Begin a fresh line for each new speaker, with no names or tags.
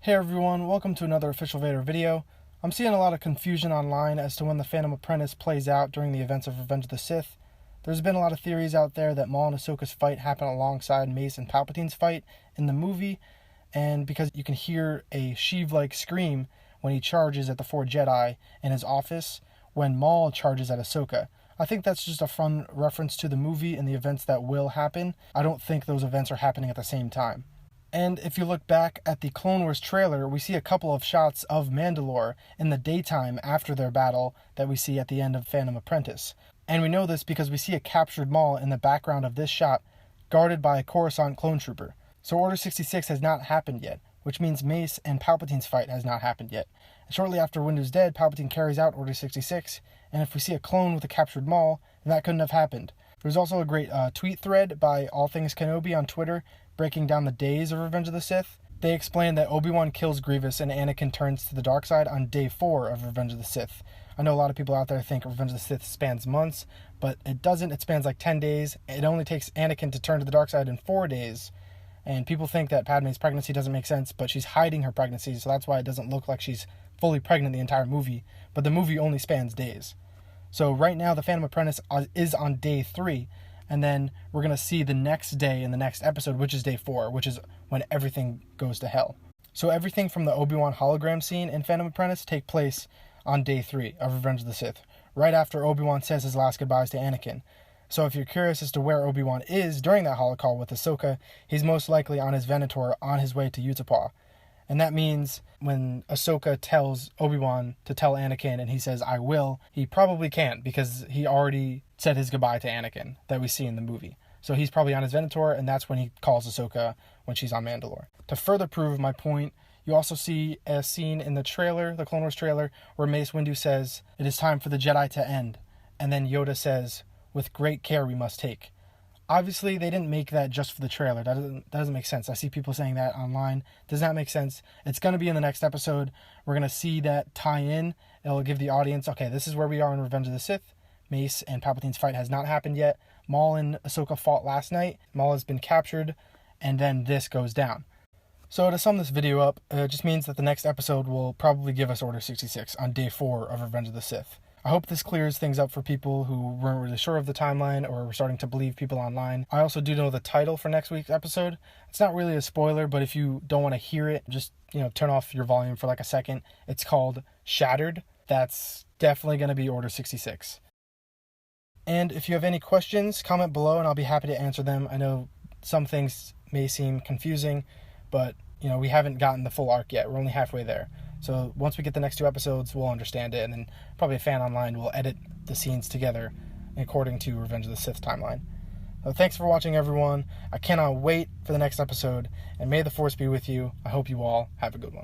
Hey everyone, welcome to another Official Vader video. I'm seeing a lot of confusion online as to when the Phantom Apprentice plays out during the events of Revenge of the Sith. There's been a lot of theories out there that Maul and Ahsoka's fight happened alongside Mace and Palpatine's fight in the movie, and because you can hear a Sheev-like scream when he charges at the four Jedi in his office when Maul charges at Ahsoka. I think that's just a fun reference to the movie and the events that will happen. I don't think those events are happening at the same time. And if you look back at the Clone Wars trailer, we see a couple of shots of Mandalore in the daytime after their battle that we see at the end of Phantom Apprentice. And we know this because we see a captured Maul in the background of this shot, guarded by a Coruscant clone trooper. So Order 66 has not happened yet, which means Mace and Palpatine's fight has not happened yet. And shortly after Windu's dead, Palpatine carries out Order 66, and if we see a clone with a captured Maul, then that couldn't have happened. There's also a great tweet thread by All Things Kenobi on Twitter breaking down the days of Revenge of the Sith. They explain that Obi-Wan kills Grievous and Anakin turns to the dark side on day 4 of Revenge of the Sith. I know a lot of people out there think Revenge of the Sith spans months, but it doesn't. It spans like 10 days. It only takes Anakin to turn to the dark side in 4 days. And people think that Padme's pregnancy doesn't make sense, but she's hiding her pregnancy, so that's why it doesn't look like she's fully pregnant the entire movie. But the movie only spans days. So right now, the Phantom Apprentice is on day 3, and then we're going to see the next day in the next episode, which is day 4, which is when everything goes to hell. So everything from the Obi-Wan hologram scene in Phantom Apprentice take place on day 3 of Revenge of the Sith, right after Obi-Wan says his last goodbyes to Anakin. So if you're curious as to where Obi-Wan is during that holocall with Ahsoka, he's most likely on his Venator on his way to Utapau. And that means when Ahsoka tells Obi-Wan to tell Anakin and he says, "I will," he probably can't because he already said his goodbye to Anakin that we see in the movie. So he's probably on his Venator, and that's when he calls Ahsoka when she's on Mandalore. To further prove my point, you also see a scene in the trailer, the Clone Wars trailer, where Mace Windu says, "It is time for the Jedi to end." And then Yoda says, "With great care we must take." Obviously, they didn't make that just for the trailer. That doesn't make sense. I see people saying that online. Does not make sense. It's going to be in the next episode. We're going to see that tie in. It'll give the audience, okay, this is where we are in Revenge of the Sith. Mace and Palpatine's fight has not happened yet. Maul and Ahsoka fought last night. Maul has been captured. And then this goes down. So to sum this video up, it just means that the next episode will probably give us Order 66 on day 4 of Revenge of the Sith. I hope this clears things up for people who weren't really sure of the timeline or were starting to believe people online. I also do know the title for next week's episode. It's not really a spoiler, but if you don't want to hear it, just, turn off your volume for like a second. It's called Shattered. That's definitely going to be Order 66. And if you have any questions, comment below and I'll be happy to answer them. I know some things may seem confusing, but we haven't gotten the full arc yet. We're only halfway there. So once we get the next 2 episodes, we'll understand it, and then probably a fan online will edit the scenes together according to Revenge of the Sith timeline. So thanks for watching, everyone. I cannot wait for the next episode, and may the Force be with you. I hope you all have a good one.